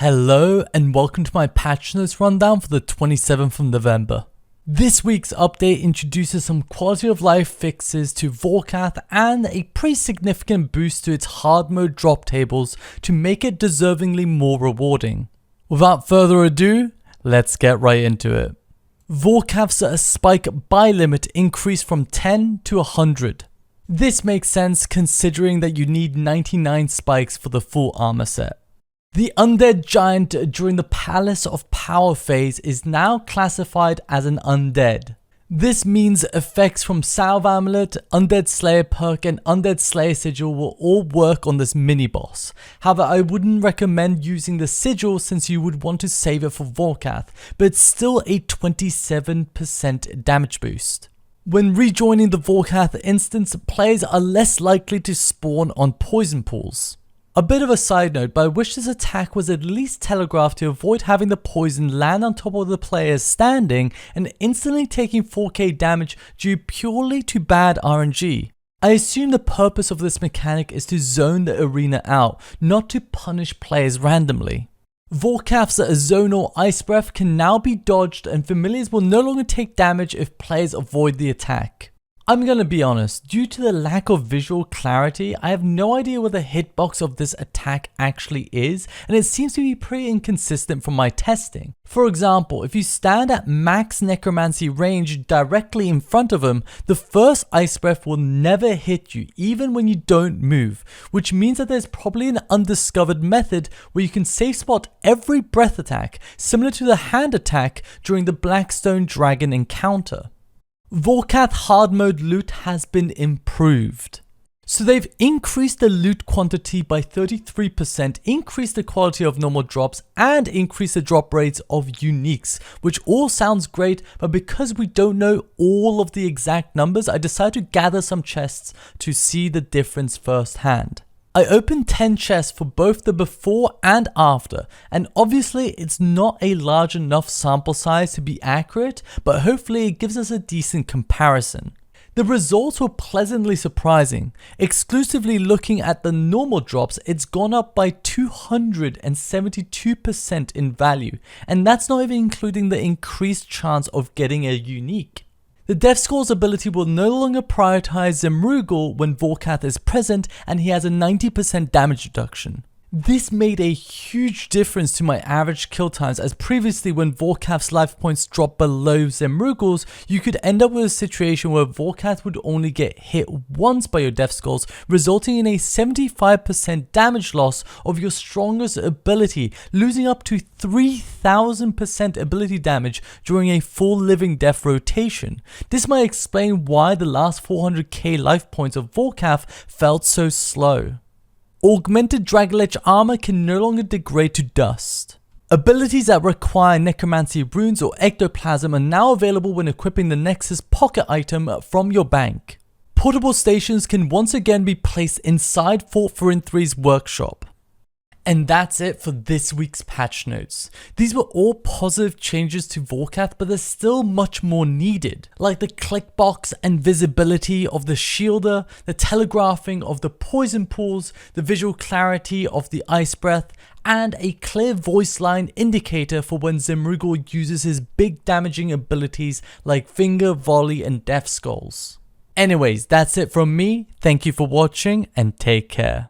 Hello and welcome to my patch notes rundown for the 27th of November. This week's update introduces some quality of life fixes to Vorkath and a pretty significant boost to its hard mode drop tables to make it deservingly more rewarding. Without further ado, let's get right into it. Vorkath's spike buy limit increased from 10 to 100. This makes sense considering that you need 99 spikes for the full armor set. The undead giant during the Palace of Power phase is now classified as an undead. This means effects from Salve Amulet, Undead Slayer perk and Undead Slayer sigil will all work on this mini boss. However, I wouldn't recommend using the sigil since you would want to save it for Vorkath, but it's still a 27% damage boost. When rejoining the Vorkath instance, players are less likely to spawn on poison pools. A bit of a side note, but I wish this attack was at least telegraphed to avoid having the poison land on top of the players standing and instantly taking 4k damage due purely to bad RNG. I assume the purpose of this mechanic is to zone the arena out, not to punish players randomly. Vorkath's zonal ice breath can now be dodged and familiars will no longer take damage if players avoid the attack. I'm gonna be honest, due to the lack of visual clarity, I have no idea what the hitbox of this attack actually is, and it seems to be pretty inconsistent from my testing. For example, if you stand at max necromancy range directly in front of him, the first ice breath will never hit you even when you don't move, which means that there's probably an undiscovered method where you can safe spot every breath attack, similar to the hand attack during the Blackstone Dragon encounter. Vorkath hard mode loot has been improved. So they've increased the loot quantity by 33%, increased the quality of normal drops, and increased the drop rates of uniques, which all sounds great, but because we don't know all of the exact numbers, I decided to gather some chests to see the difference firsthand. I opened 10 chests for both the before and after, and obviously it's not a large enough sample size to be accurate, but hopefully it gives us a decent comparison. The results were pleasantly surprising. Exclusively looking at the normal drops, it's gone up by 272% in value, and that's not even including the increased chance of getting a unique. The Death Scrolls ability will no longer prioritize Zemrugal when Vorkath is present and he has a 90% damage reduction. This made a huge difference to my average kill times, as previously when Vorkath's life points dropped below Zemrugal's, you could end up with a situation where Vorkath would only get hit once by your Death Scrolls, resulting in a 75% damage loss of your strongest ability, losing up to 3000% ability damage during a full living death rotation. This might explain why the last 400k life points of Vorkath felt so slow. Augmented Dragonlich armor can no longer degrade to dust. Abilities that require necromancy runes or ectoplasm are now available when equipping the Nexus pocket item from your bank. Portable stations can once again be placed inside Fort Thrinthree's workshop. And that's it for this week's patch notes. These were all positive changes to Vorkath, but there's still much more needed, like the click box and visibility of the shielder, the telegraphing of the poison pools, the visual clarity of the ice breath, and a clear voice line indicator for when Zemrugal uses his big damaging abilities like Finger, Volley, and Death Skulls. Anyways, that's it from me. Thank you for watching and take care.